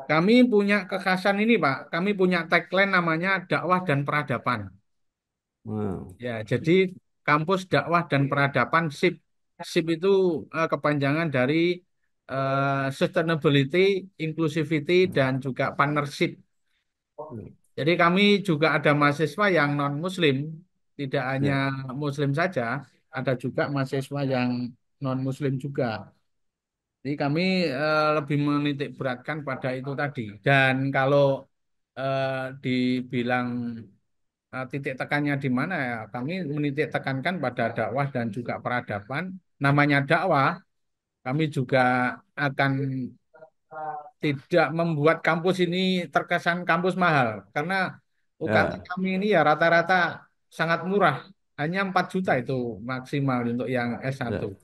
Kami punya kekhasan ini, Pak. Kami punya tagline namanya dakwah dan peradaban. Hmm, Ya, jadi kampus dakwah dan peradaban SIP. SIP itu kepanjangan dari sustainability, inclusivity, dan juga partnership. Jadi kami juga ada mahasiswa yang non-Muslim, tidak hanya ya. Muslim saja, ada juga mahasiswa yang non-Muslim juga. Jadi kami lebih menitik beratkan pada itu tadi. Dan kalau dibilang titik tekannya di mana ya, kami menitik tekankan pada dakwah dan juga peradaban. Namanya dakwah, kami juga akan tidak membuat kampus ini terkesan kampus mahal. Karena UKT Ya. kami ini ya rata-rata sangat murah. Hanya 4 juta itu maksimal untuk yang S1. Ya.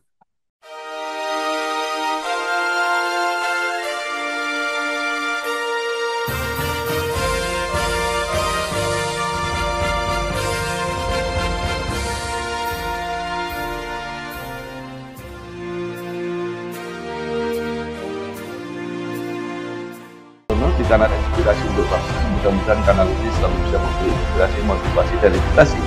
Di kanal Inspirasi untuk Bangsa. Mudah-mudahan kanal ini selalu bisa memberi inspirasi, motivasi, dan edukasi.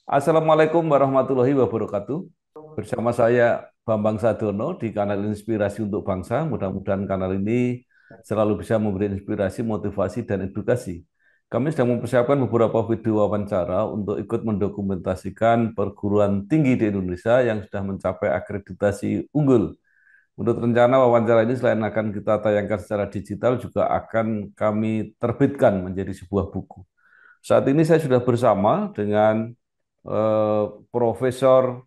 Assalamualaikum warahmatullahi wabarakatuh. Bersama saya Bambang Sadono di kanal Inspirasi untuk Bangsa. Mudah-mudahan kanal ini selalu bisa memberi inspirasi, motivasi, dan edukasi. Kami sedang mempersiapkan beberapa video wawancara untuk ikut mendokumentasikan perguruan tinggi di Indonesia yang sudah mencapai akreditasi unggul. Menurut rencana wawancara ini selain akan kita tayangkan secara digital, juga akan kami terbitkan menjadi sebuah buku. Saat ini saya sudah bersama dengan Profesor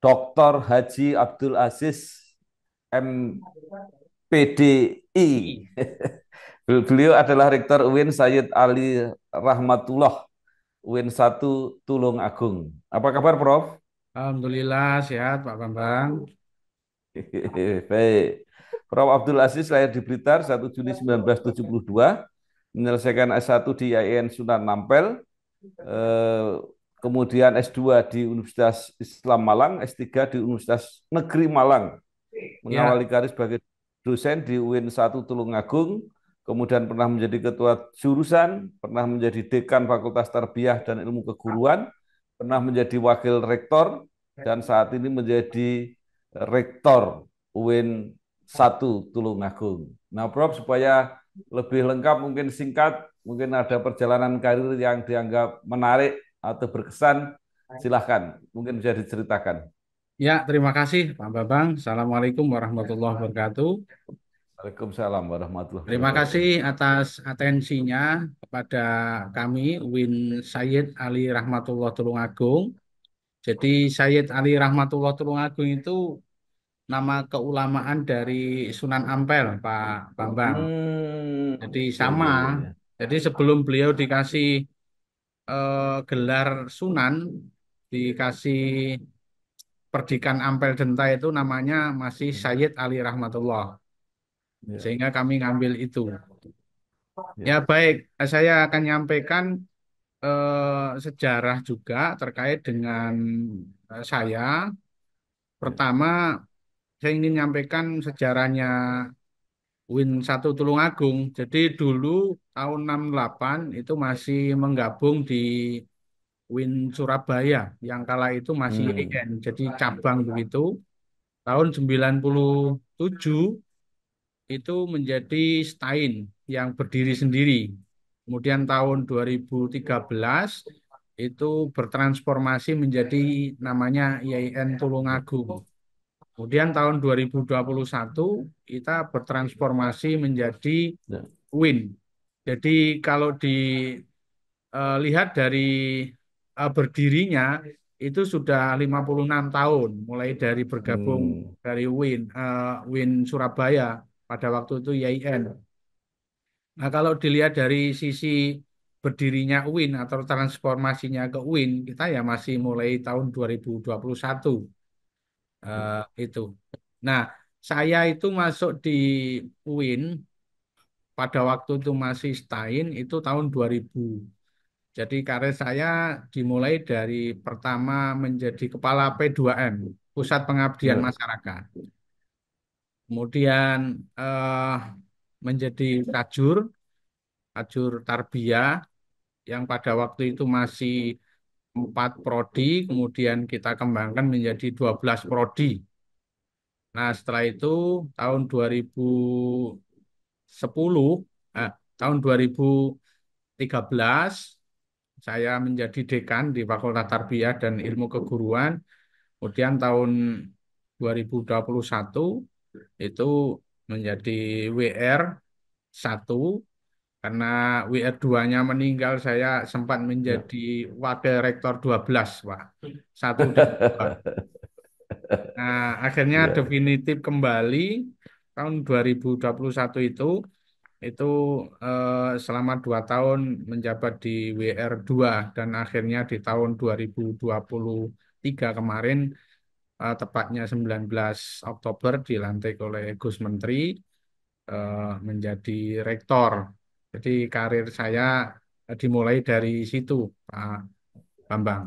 Dr. Haji Abdul Aziz MPDI. Beliau adalah Rektor UIN Sayyid Ali Rahmatullah UIN 1 Tulung Agung. Apa kabar, Prof? Alhamdulillah sehat Pak Bambang. Baik. Prof. Abdul Aziz lahir di Blitar 1 Juni 1972, menyelesaikan S1 di IAIN Sunan Ampel, eh, kemudian S2 di Universitas Islam Malang, S3 di Universitas Negeri Malang, Ya, mengawali karir sebagai dosen di UIN 1 Tulungagung, kemudian pernah menjadi ketua jurusan, pernah menjadi dekan Fakultas Tarbiyah dan Ilmu Keguruan, pernah menjadi wakil rektor, dan saat ini menjadi rektor UIN 1 Tulungagung. Nah, Prof, supaya lebih lengkap mungkin singkat, mungkin ada perjalanan karir yang dianggap menarik atau berkesan, silahkan, mungkin bisa diceritakan. ya terima kasih Pak Bambang. Assalamualaikum warahmatullahi wabarakatuh. Waalaikumsalam warahmatullahi Terima wabarakatuh. kasih atas atensinya kepada kami, Win Sayyid Ali Rahmatullah Tulungagung. Jadi Sayyid Ali Rahmatullah Tulungagung itu nama keulamaan dari Sunan Ampel, Pak Bambang. Jadi Ya, sama. ya, ya, ya. Jadi sebelum beliau dikasih gelar Sunan, dikasih Perdikan Ampel Denta itu namanya masih Sayyid Ali Rahmatullah. Ya, Sehingga kami ngambil itu. Ya ya, baik, saya akan nyampaikan sejarah juga terkait dengan saya. ya. Pertama, saya ingin nyampaikan sejarahnya Win 1 Tulungagung. Jadi dulu tahun 68 itu masih menggabung di Win Surabaya yang kala itu masih Hmm, YN, jadi cabang begitu. Tahun 97 itu menjadi Stain yang berdiri sendiri. Kemudian tahun 2013 itu bertransformasi menjadi namanya IAIN ya, Tulungagung. Kemudian tahun 2021 kita bertransformasi menjadi ya. WIN. Jadi kalau dilihat dari berdirinya itu sudah 56 tahun, mulai dari bergabung Hmm. dari Win Surabaya pada waktu itu YIN. Nah, kalau dilihat dari sisi berdirinya UIN atau transformasinya ke UIN, kita ya masih mulai tahun 2021 itu. Nah, saya itu masuk di UIN pada waktu itu masih Stain itu tahun 2000. Jadi karir saya dimulai dari pertama menjadi kepala P2M, Pusat Pengabdian Ya. Masyarakat. Kemudian eh, menjadi kajur, kajur Tarbiyah yang pada waktu itu masih 4 prodi, kemudian kita kembangkan menjadi 12 prodi. Nah, setelah itu tahun 2010, eh, tahun 2013, saya menjadi dekan di Fakultas Tarbiyah dan Ilmu Keguruan. Kemudian tahun 2021 itu menjadi WR 1 karena WR 2-nya meninggal saya sempat Ya. menjadi wakil rektor 12, Pak. Satu dan dua. Nah, akhirnya Ya. definitif kembali tahun 2021 itu selama 2 tahun menjabat di WR 2 dan akhirnya di tahun 2023 kemarin tepatnya 19 Oktober dilantik oleh Gus Menteri menjadi rektor. Jadi karir saya dimulai dari situ, Pak Bambang.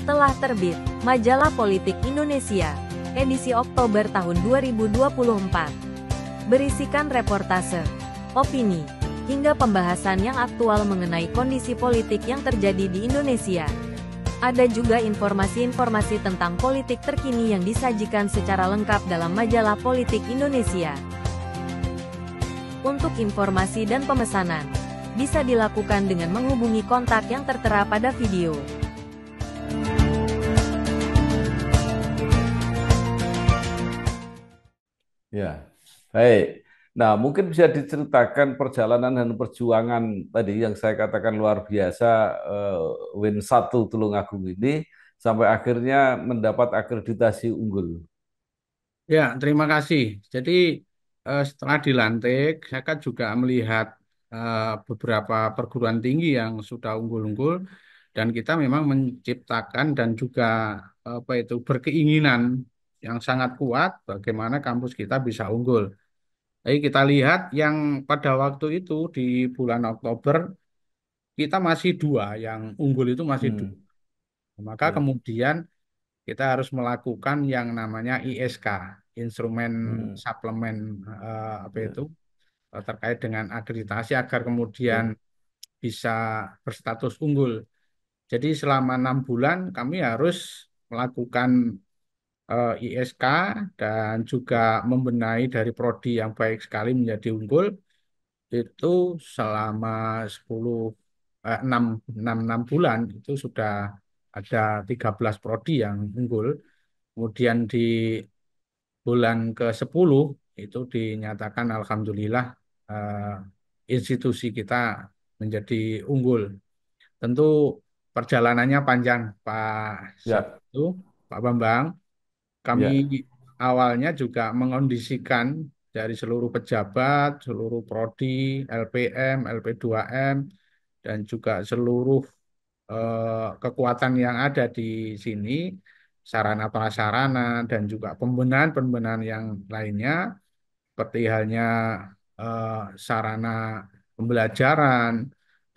Telah terbit Majalah Politik Indonesia, edisi Oktober tahun 2024. Berisikan reportase, opini, hingga pembahasan yang aktual mengenai kondisi politik yang terjadi di Indonesia. Ada juga informasi-informasi tentang politik terkini yang disajikan secara lengkap dalam Majalah Politik Indonesia. Untuk informasi dan pemesanan, bisa dilakukan dengan menghubungi kontak yang tertera pada video. Ya, baik. Nah, mungkin bisa diceritakan perjalanan dan perjuangan tadi yang saya katakan luar biasa Win 1 Tulungagung ini sampai akhirnya mendapat akreditasi unggul. Ya, terima kasih. Jadi setelah dilantik, saya kan juga melihat beberapa perguruan tinggi yang sudah unggul-unggul dan kita memang menciptakan dan juga apa itu berkeinginan yang sangat kuat bagaimana kampus kita bisa unggul. Jadi kita lihat yang pada waktu itu di bulan Oktober kita masih dua, yang unggul itu masih dua. Hmm, Maka ya. kemudian kita harus melakukan yang namanya ISK, instrumen Hmm, suplemen apa ya, itu terkait dengan akreditasi agar kemudian ya, bisa berstatus unggul. Jadi selama 6 bulan kami harus melakukan ISK dan juga membenahi dari prodi yang baik sekali menjadi unggul itu selama 10 6 6 bulan itu sudah ada 13 prodi yang unggul. Kemudian di bulan ke-10 itu dinyatakan alhamdulillah eh, institusi kita menjadi unggul. Tentu perjalanannya panjang Pak ya, Sabtu, Pak Bambang. Kami ya, awalnya juga mengondisikan dari seluruh pejabat, seluruh prodi, LPM, LP2M, dan juga seluruh kekuatan yang ada di sini, sarana prasarana, dan juga pembenahan-pembenahan yang lainnya, seperti halnya eh, sarana pembelajaran,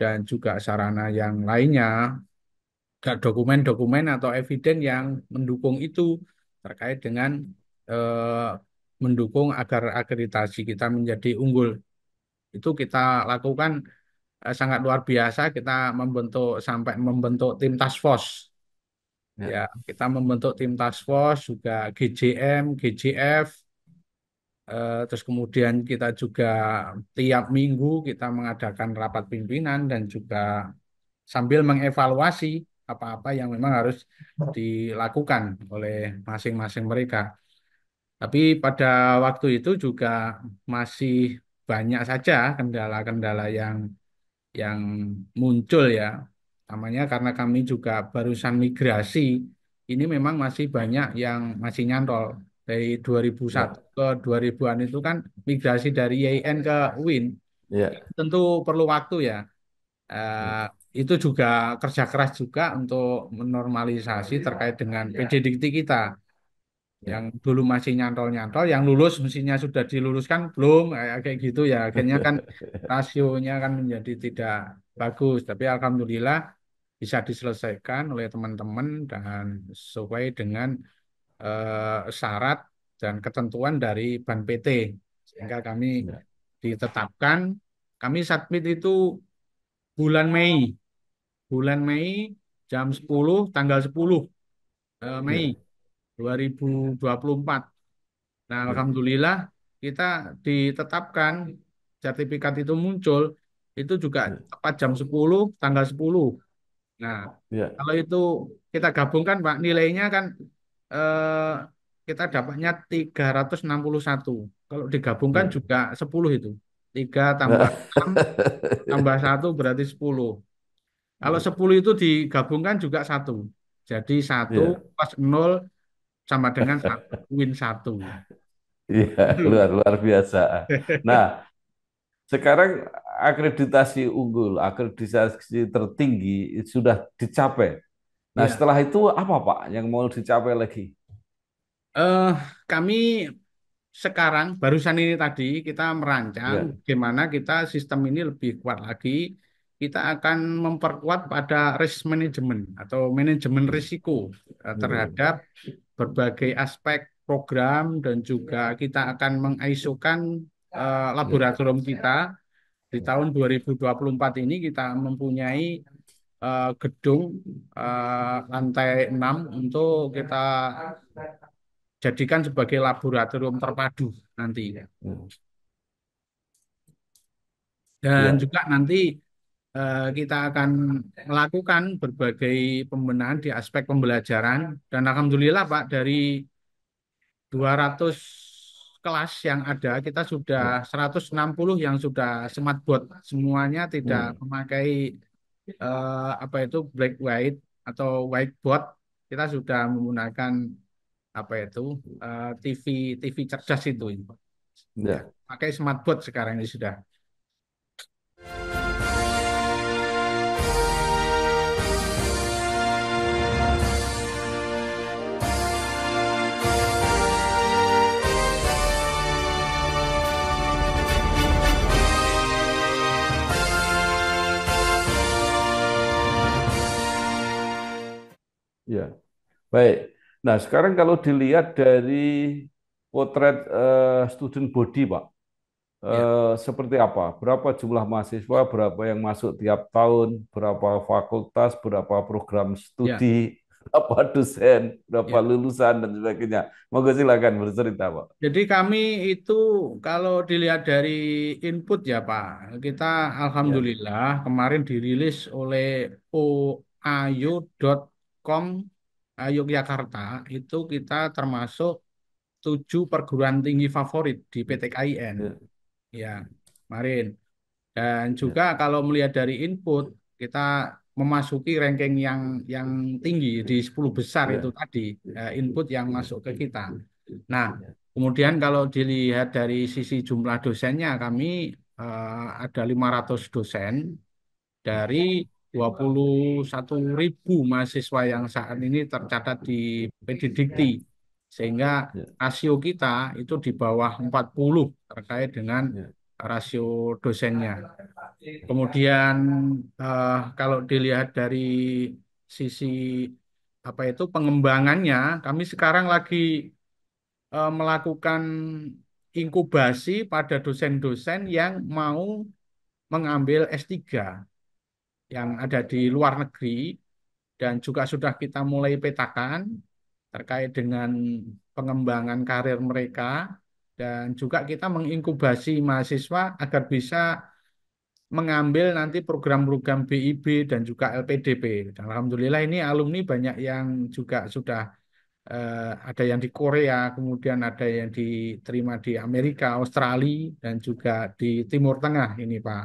dan juga sarana yang lainnya, dokumen-dokumen atau eviden yang mendukung itu terkait dengan eh, mendukung agar akreditasi kita menjadi unggul. Itu kita lakukan sangat luar biasa. Kita membentuk sampai membentuk tim task force. Ya, ya, kita membentuk tim task force juga GJM, GJF. Terus kemudian kita juga tiap minggu kita mengadakan rapat pimpinan dan juga sambil mengevaluasi apa-apa yang memang harus dilakukan oleh masing-masing mereka. Tapi pada waktu itu juga masih banyak saja kendala-kendala yang muncul ya. Namanya karena kami juga barusan migrasi, ini memang masih banyak yang masih nyantol. Dari 2001 Ya, ke 2000-an itu kan migrasi dari YIN ke UIN, ya, tentu perlu waktu ya. ya, Itu juga kerja keras juga untuk menormalisasi terkait dengan PD Dikti kita. ya. Yang dulu masih nyantol-nyantol, yang lulus mestinya sudah diluluskan belum, kayak gitu ya. Akhirnya kan rasionya kan menjadi tidak bagus. Tapi alhamdulillah bisa diselesaikan oleh teman-teman dan sesuai dengan syarat dan ketentuan dari Ban PT. Sehingga kami Ya, ditetapkan, kami submit itu bulan Mei. Bulan Mei jam 10 tanggal 10 Mei ya, 2024. Nah, ya, alhamdulillah kita ditetapkan sertifikat itu muncul itu juga ya, tepat jam 10 tanggal 10. Nah, ya, kalau itu kita gabungkan Pak nilainya kan eh, kita dapatnya 361. Kalau digabungkan ya. juga 10 itu. 3 tambah Nah, 6 tambah 1 berarti 10. Kalau ya, 10 itu digabungkan juga satu. Jadi satu ya, plus 0 sama dengan satu. Win satu. iya, Itu. luar luar biasa. Nah, sekarang akreditasi unggul, akreditasi tertinggi sudah dicapai. Nah, Ya, setelah itu apa Pak yang mau dicapai lagi? eh kami sekarang barusan ini tadi kita merancang Ya, bagaimana kita sistem ini lebih kuat lagi. Kita akan memperkuat pada risk management atau manajemen ya, risiko ya, terhadap berbagai aspek program dan juga kita akan mengisokan ya, laboratorium kita di tahun 2024 ini kita mempunyai gedung lantai 6 untuk kita jadikan sebagai laboratorium terpadu nanti. Dan ya, juga nanti kita akan melakukan berbagai pembenahan di aspek pembelajaran. Dan alhamdulillah Pak, dari 200 kelas yang ada, kita sudah ya, 160 yang sudah smart board. Semuanya tidak ya, memakai apa itu black white atau whiteboard. Kita sudah menggunakan apa itu TV TV cerdas itu. Ya, ya. pakai smartboard sekarang ini sudah. Ya. Baik. Nah, sekarang kalau dilihat dari potret student body, Pak, Ya, seperti apa? Berapa jumlah mahasiswa, berapa yang masuk tiap tahun, berapa fakultas, berapa program ya, studi, berapa dosen, berapa ya. lulusan, dan sebagainya. Monggo silakan bercerita, Pak. Jadi kami itu kalau dilihat dari input ya Pak, kita Ya, alhamdulillah kemarin dirilis oleh oayu.com Yogyakarta itu kita termasuk 7 perguruan tinggi favorit di PTKIN. ya, Ya, kemarin. Dan ya, juga kalau melihat dari input, kita memasuki ranking yang tinggi di 10 besar itu ya, tadi, input yang masuk ke kita. Nah, kemudian kalau dilihat dari sisi jumlah dosennya, kami ada 500 dosen dari 21.000 mahasiswa yang saat ini tercatat di PDDikti. Sehingga ya, rasio kita itu di bawah 40 terkait dengan ya, rasio dosennya. Kemudian kalau dilihat dari sisi apa itu pengembangannya, kami sekarang lagi melakukan inkubasi pada dosen-dosen yang mau mengambil S3 yang ada di luar negeri dan juga sudah kita mulai petakan terkait dengan pengembangan karir mereka dan juga kita menginkubasi mahasiswa agar bisa mengambil nanti program-program BIB dan juga LPDP. Dan alhamdulillah ini alumni banyak yang juga sudah ada yang di Korea, kemudian ada yang diterima di Amerika, Australia, dan juga di Timur Tengah ini Pak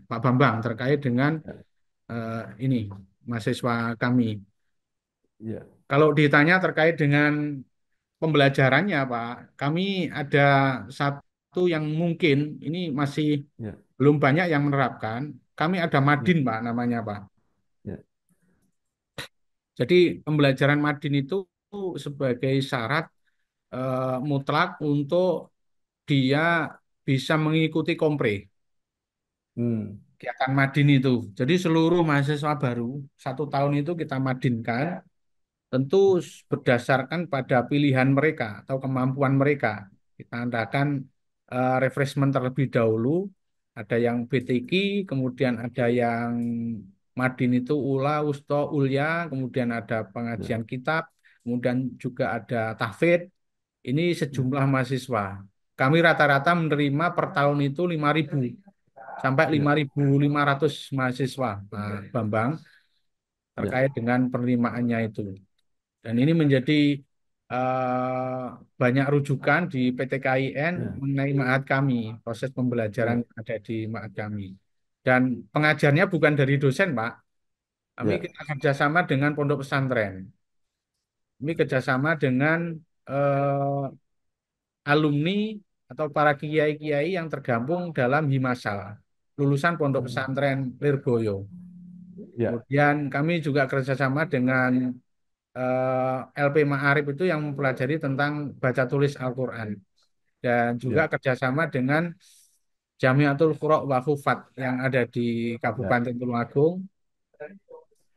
Pak Bambang terkait dengan ya. ini mahasiswa kami. Ya, Kalau ditanya terkait dengan pembelajarannya, Pak, kami ada satu yang mungkin ini masih ya, belum banyak yang menerapkan. Kami ada ya, Madin, Pak, namanya, Pak. ya. Jadi pembelajaran Madin itu sebagai syarat mutlak untuk dia bisa mengikuti kompre Hmm, kegiatan Madin itu. Jadi seluruh mahasiswa baru 1 tahun itu kita madinkan, tentu berdasarkan pada pilihan mereka atau kemampuan mereka. Kita adakan refreshment terlebih dahulu, ada yang BTQ, kemudian ada yang Madin itu Ula, Usto, Ulya, kemudian ada ya, pengajian kitab, kemudian juga ada tahfidz. Ini ya, sejumlah mahasiswa. Kami rata-rata menerima per tahun itu 5.000 sampai ya, 5.500 mahasiswa, Pak Bambang, ya, terkait dengan penerimaannya itu. Dan ini menjadi eh, banyak rujukan di PT KIN ya, mengenai Ma'had kami, proses pembelajaran ya, ada di Ma'had kami. Dan pengajarnya bukan dari dosen, Pak. Kami ya, kita kerjasama dengan pondok pesantren. Kami kerjasama dengan eh, alumni atau para kiai-kiai yang tergabung dalam Himasal, lulusan pondok hmm, pesantren Lirboyo. ya, Kemudian kami juga kerjasama dengan LP Ma'arif itu yang mempelajari tentang baca tulis Al-Quran. Dan juga ya, kerjasama dengan Jamiatul Qura' wa Hufat yang ada di ya, Kabupaten Tulungagung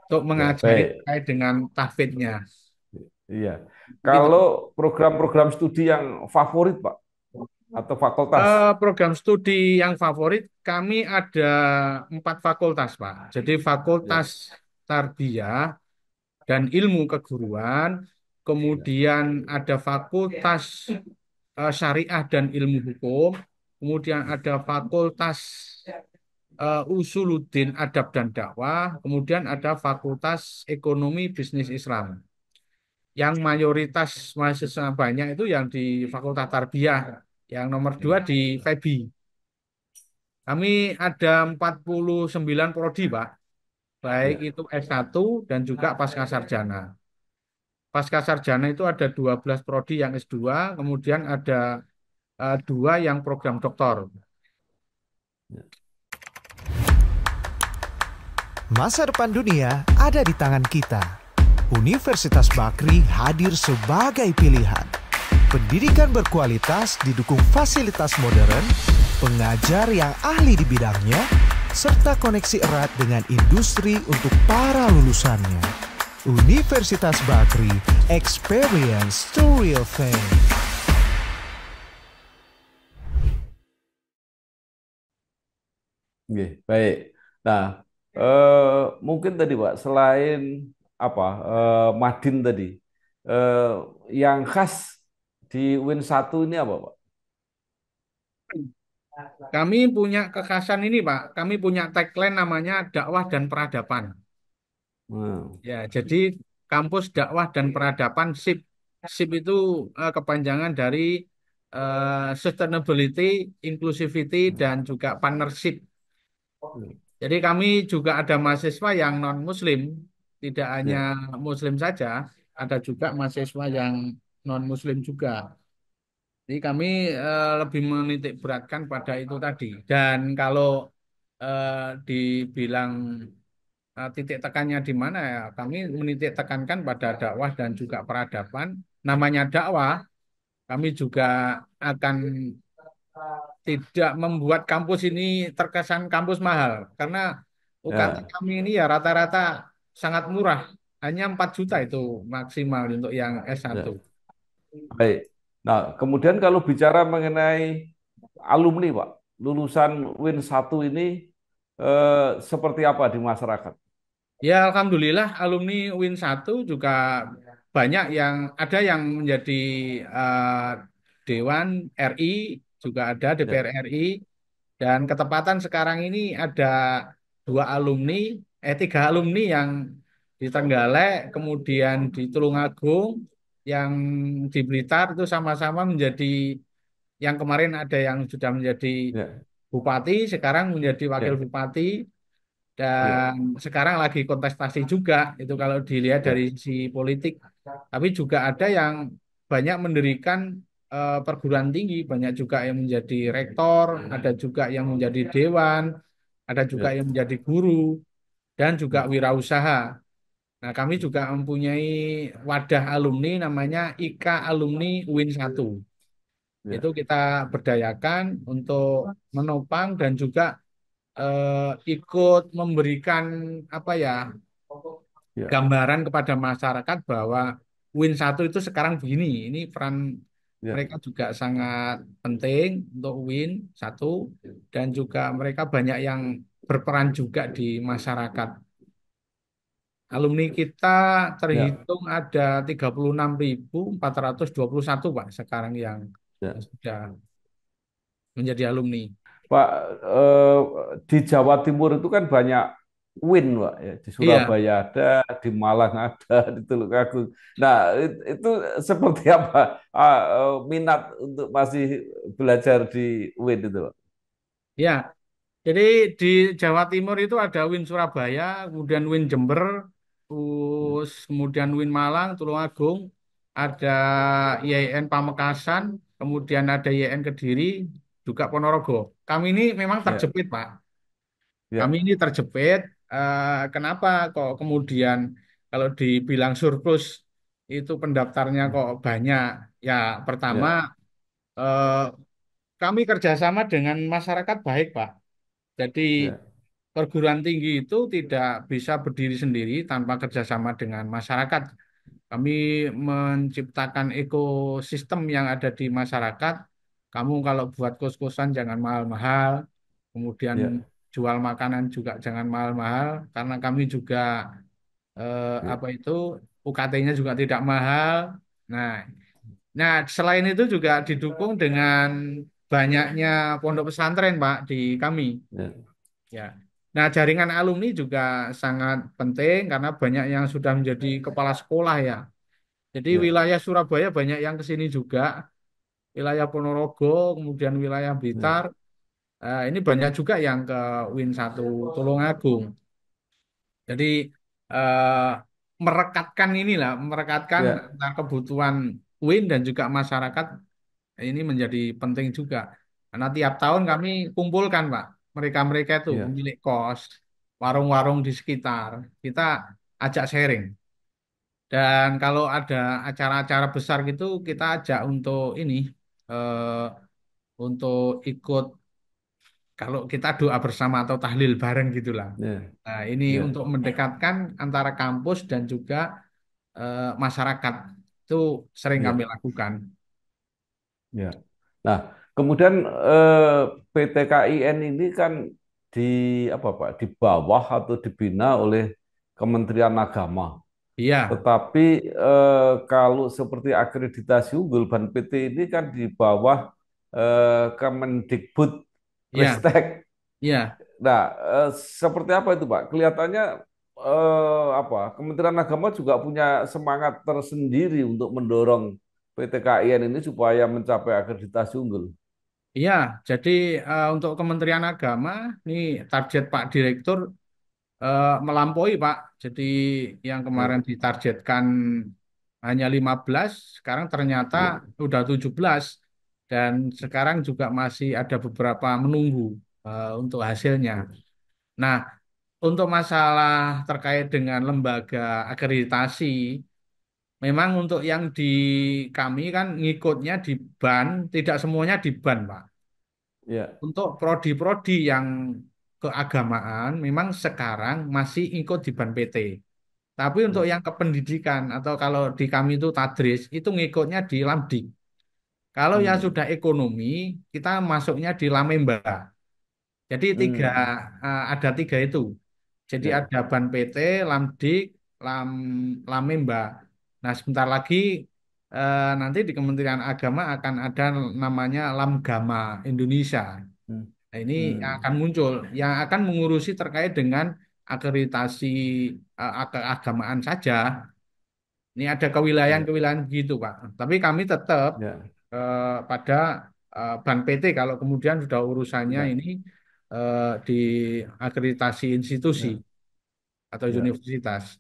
untuk ya, mengajari baik. terkait dengan tahfidnya. Iya. Gitu. Kalau program-program studi yang favorit, Pak, atau fakultas? Program studi yang favorit kami ada 4 fakultas, Pak. Jadi Ya, Fakultas Tarbiyah dan Ilmu Keguruan, ya, kemudian ada Fakultas Syariah dan Ilmu Hukum, kemudian ada Fakultas Usuluddin Adab dan Dakwah, kemudian ada Fakultas Ekonomi Bisnis Islam. Yang mayoritas mahasiswa banyak itu yang di Fakultas Tarbiyah, yang nomor 2 ya, di FEBI. Kami ada 49 prodi, Pak, baik ya, itu S1 dan juga pasca sarjana. Pasca sarjana itu ada 12 prodi yang S2, kemudian ada 2 yang program doktor. ya. Masa depan dunia ada di tangan kita. Universitas Bakri hadir sebagai pilihan. Pendidikan berkualitas didukung fasilitas modern, pengajar yang ahli di bidangnya, serta koneksi erat dengan industri untuk para lulusannya. Universitas Bakri, experience to real thing. Oke, baik. Nah, mungkin tadi Pak, selain apa Madin tadi, eh, yang khas di Win satu ini apa Pak? Kami punya kekhasan ini, Pak. Kami punya tagline namanya dakwah dan peradaban. Hmm, Ya, jadi kampus dakwah dan peradaban SIP. SIP itu kepanjangan dari sustainability, inclusivity, dan juga partnership. Jadi kami juga ada mahasiswa yang non-Muslim, tidak hanya ya, Muslim saja, ada juga mahasiswa yang non-Muslim juga. Jadi kami lebih menitik beratkan pada itu tadi. Dan kalau eh, dibilang titik tekannya di mana ya, kami menitik tekankan pada dakwah dan juga peradaban. Namanya dakwah, kami juga akan tidak membuat kampus ini terkesan kampus mahal. Karena UKT ya, kami ini ya rata-rata sangat murah. Hanya 4 juta itu maksimal untuk yang S1. ya. Baik. Nah, kemudian kalau bicara mengenai alumni Pak, lulusan Win satu ini seperti apa di masyarakat? Ya, Alhamdulillah alumni Win 1 juga banyak yang ada yang menjadi eh, Dewan RI, juga ada Ya, DPR RI, dan ketepatan sekarang ini ada 2 alumni, 3 alumni yang di Trenggalek, kemudian di Tulungagung, yang di Blitar itu sama-sama menjadi yang kemarin ada yang sudah menjadi ya, bupati, sekarang menjadi wakil ya, bupati, ya, dan sekarang lagi kontestasi juga itu kalau dilihat dari ya, sisi politik. Tapi juga ada yang banyak mendirikan perguruan tinggi, banyak juga yang menjadi rektor, ada juga yang menjadi dewan, ada juga ya, yang menjadi guru dan juga ya, wirausaha. Nah, kami juga mempunyai wadah alumni namanya IKA Alumni UIN 1. ya, Itu kita berdayakan untuk menopang dan juga ikut memberikan apa ya ya, gambaran kepada masyarakat bahwa Win 1 itu sekarang begini. Ini peran ya, mereka juga sangat penting untuk Win 1 dan juga mereka banyak yang berperan juga di masyarakat. Alumni kita ya, terhitung ada 36.421 Pak sekarang yang ya. sudah menjadi alumni. Pak, eh, di Jawa Timur itu kan banyak Win, Pak. Ya. Di Iya, Surabaya ada, di Malang ada, di Tulungagung. Nah, itu seperti apa minat untuk masih belajar di Win itu, Pak? iya. Jadi di Jawa Timur itu ada Win Surabaya, kemudian Win Jember, terus kemudian Win Malang, Tulungagung, ada YIN Pamekasan, kemudian ada YIN Kediri, juga Ponorogo. Kami ini memang Ya, terjepit, Pak. Kami ya, ini terjepit. Kenapa kok kemudian kalau dibilang surplus itu pendaftarnya kok banyak? Ya, pertama ya, eh, kami kerjasama dengan masyarakat baik, Pak. Jadi ya, perguruan tinggi itu tidak bisa berdiri sendiri tanpa kerjasama dengan masyarakat. Kami menciptakan ekosistem yang ada di masyarakat. Kamu kalau buat kos-kosan jangan mahal-mahal, kemudian ya, jual makanan juga jangan mahal-mahal, karena kami juga ya, apa itu UKT-nya juga tidak mahal. Nah, nah selain itu juga didukung dengan banyaknya pondok pesantren, Pak, di kami. ya, Ya. Nah, jaringan alumni juga sangat penting karena banyak yang sudah menjadi kepala sekolah ya. Jadi ya, wilayah Surabaya banyak yang ke sini juga, wilayah Ponorogo, kemudian wilayah ya, Blitar. Ini banyak juga yang ke Win 1 Tulungagung. Jadi eh, merekatkan inilah, merekatkan ya, antara kebutuhan Win dan juga masyarakat ini menjadi penting juga. Karena tiap tahun kami kumpulkan, Pak, mereka-mereka itu ya, pemilik kos, warung-warung di sekitar. Kita ajak sharing. Dan kalau ada acara-acara besar gitu, kita ajak untuk ini, eh, untuk ikut kalau kita doa bersama atau tahlil bareng gitulah. ya, Nah, ini ya, untuk mendekatkan antara kampus dan juga masyarakat. Itu sering kami ya, lakukan. ya. Nah, kemudian PT KIN ini kan di apa Pak? Di bawah atau dibina oleh Kementerian Agama. Iya, Tetapi kalau seperti akreditasi unggul Ban PT ini kan di bawah Kemendikbud iya, Ristek. iya. Nah, seperti apa itu Pak? Kelihatannya apa? Kementerian Agama juga punya semangat tersendiri untuk mendorong PT KIN ini supaya mencapai akreditasi unggul. Iya, jadi untuk Kementerian Agama, ini target Pak Direktur melampaui Pak. Jadi yang kemarin Ya, ditargetkan hanya 15, sekarang ternyata ya, udah 17. Dan sekarang juga masih ada beberapa menunggu untuk hasilnya. ya, Nah, untuk masalah terkait dengan lembaga akreditasi, memang untuk yang di kami kan ngikutnya di ban, tidak semuanya di ban, Pak. ya, Untuk prodi-prodi yang keagamaan memang sekarang masih ikut di ban PT. Tapi untuk ya, yang kependidikan atau kalau di kami itu tadris itu ngikutnya di Lamdik. Kalau yang hmm, sudah ekonomi kita masuknya di Lamemba. Jadi hmm, ada tiga itu. Jadi ya, ada ban PT, Lamdik, Lam Lamemba. Nah sebentar lagi nanti di Kementerian Agama akan ada namanya Lamgama Indonesia. hmm, Nah, ini yang akan hmm, muncul, yang akan mengurusi terkait dengan akreditasi keagamaan saja. Ini ada ya, kewilayahan-kewilayahan gitu, Pak. Tapi kami tetap ya, pada Ban PT kalau kemudian sudah urusannya ya, ini di akreditasi institusi Ya, atau ya. universitas.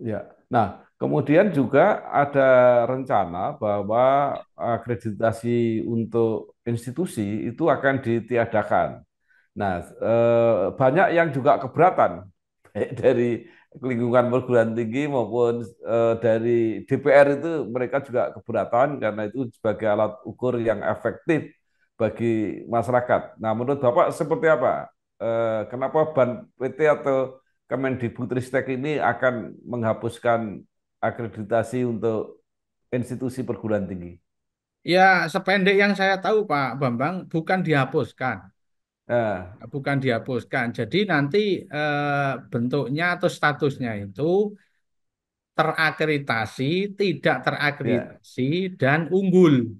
Ya. Nah, kemudian juga ada rencana bahwa akreditasi untuk institusi itu akan ditiadakan. Nah, banyak yang juga keberatan, baik dari lingkungan perguruan tinggi maupun dari DPR itu mereka juga keberatan karena itu sebagai alat ukur yang efektif bagi masyarakat. Nah, menurut Bapak seperti apa? Kenapa PT atau Kemendikbudristek ini akan menghapuskan akreditasi untuk institusi perguruan tinggi? Ya, sependek yang saya tahu Pak Bambang, bukan dihapuskan. Nah, Bukan dihapuskan. Jadi nanti bentuknya atau statusnya itu terakreditasi, tidak ya, terakreditasi, dan unggul.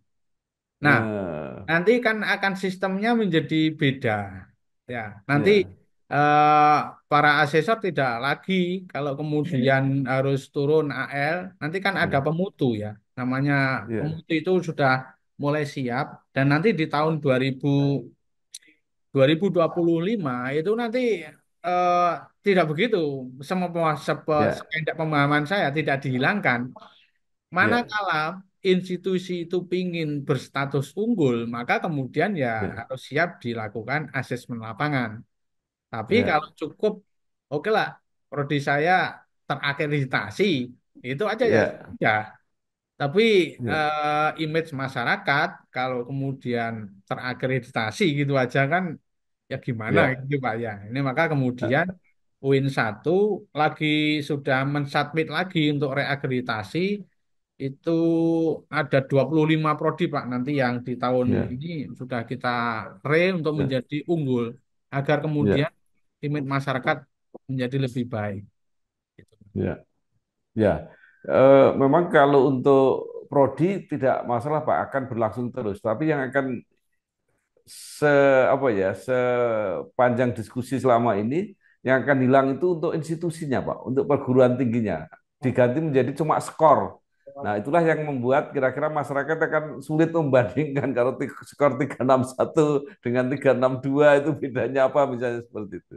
Nah, eh, nanti kan akan sistemnya menjadi beda. Ya, nanti ya, eh, para asesor tidak lagi kalau kemudian harus turun AL, nanti kan ada ya, pemutu ya. Namanya ya, pemutu itu sudah mulai siap dan nanti di tahun 2025 itu nanti eh, tidak begitu. ya, Sependek pemahaman saya tidak dihilangkan. ya, Manakala institusi itu ingin berstatus unggul, maka kemudian ya ya, harus siap dilakukan asesmen lapangan. Tapi ya, kalau cukup, oke lah, prodi saya terakreditasi, itu aja ya. ya, Ya, tapi ya, image masyarakat kalau kemudian terakreditasi gitu aja kan ya gimana ya, gitu Pak ya. Ini maka kemudian ya, UIN 1 lagi sudah mensubmit lagi untuk reakreditasi itu ada 25 prodi Pak nanti yang di tahun ya, ini sudah kita untuk ya, menjadi unggul agar kemudian ya, image masyarakat menjadi lebih baik. Gitu. ya, ya. Memang kalau untuk prodi tidak masalah Pak, akan berlangsung terus. Tapi yang akan se apa ya sepanjang diskusi selama ini yang akan hilang itu untuk institusinya Pak, untuk perguruan tingginya diganti menjadi cuma skor. Nah, itulah yang membuat kira-kira masyarakat akan sulit membandingkan kalau skor 361 dengan 362 itu bedanya apa misalnya seperti itu.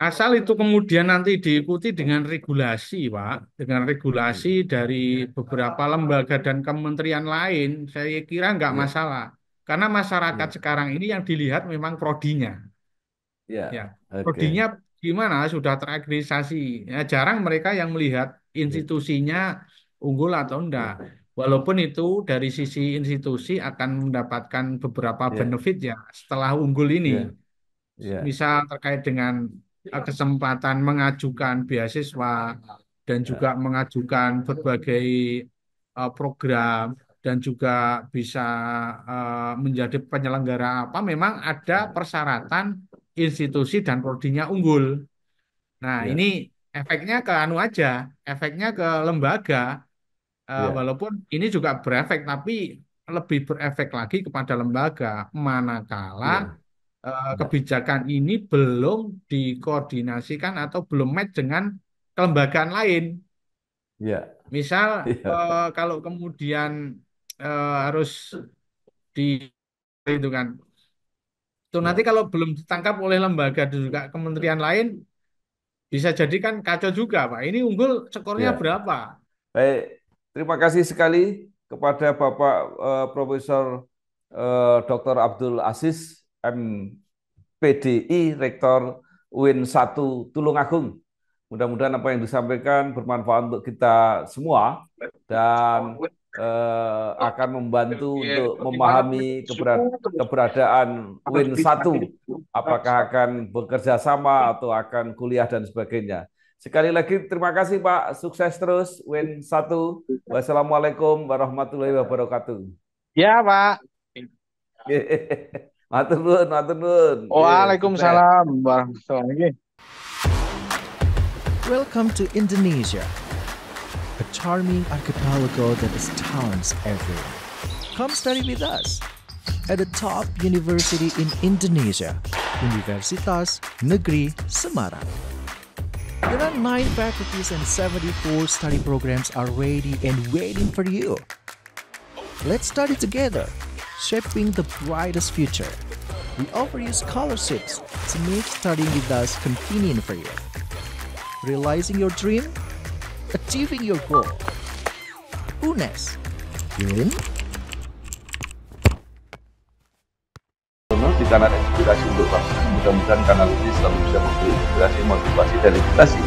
Asal itu kemudian nanti diikuti dengan regulasi, Pak, dengan regulasi Hmm. dari beberapa lembaga dan kementerian lain, saya kira nggak Ya, masalah. Karena masyarakat ya, sekarang ini yang dilihat memang prodinya. Ya, ya, prodinya oke, gimana sudah terakreditasi. Ya, jarang mereka yang melihat ya, institusinya unggul atau enggak. ya, Walaupun itu dari sisi institusi akan mendapatkan beberapa ya, benefit ya setelah unggul ini. ya, ya, Misal terkait dengan kesempatan mengajukan beasiswa dan juga ya, mengajukan berbagai program dan juga bisa menjadi penyelenggara apa memang ada persyaratan institusi dan prodinya unggul. Nah, ini ya, efeknya ke anu aja, efeknya ke lembaga. ya, Walaupun ini juga berefek tapi lebih berefek lagi kepada lembaga manakala ya, ya, kebijakan ini belum dikoordinasikan atau belum match dengan kelembagaan lain. ya, Misal ya, kalau kemudian harus di itu kan, itu nanti ya, kalau belum ditangkap oleh lembaga dan juga kementerian lain bisa jadi kan kacau juga, Pak. Ini unggul skornya ya. berapa? Baik, terima kasih sekali kepada Bapak Profesor Dr. Abdul Aziz MPDI, Rektor UIN 1 Tulungagung. Mudah-mudahan apa yang disampaikan bermanfaat untuk kita semua dan akan membantu untuk memahami keberadaan UIN 1, apakah akan bekerja sama atau akan kuliah dan sebagainya. Sekali lagi terima kasih Pak, sukses terus UIN 1. Wassalamualaikum warahmatullahi wabarakatuh. Ya, Pak. Matur nuwun, matur nuwun. Sukses. Waalaikumsalam warahmatullahi wabarakatuh. Welcome to Indonesia, a charming archipelago that astounds everyone. Come study with us at the top university in Indonesia, Universitas Negeri Semarang. There are 9 faculties and 74 study programs are ready and waiting for you. Let's study together, shaping the brightest future. We offer you scholarships to make studying with us convenient for you. Realizing your dream, achieving your goal. UNES, in Di kanal Inspirasi untuk Bangsa, mudah-mudahan kanal ini selalu bisa memberi inspirasi, motivasi, dan edukasi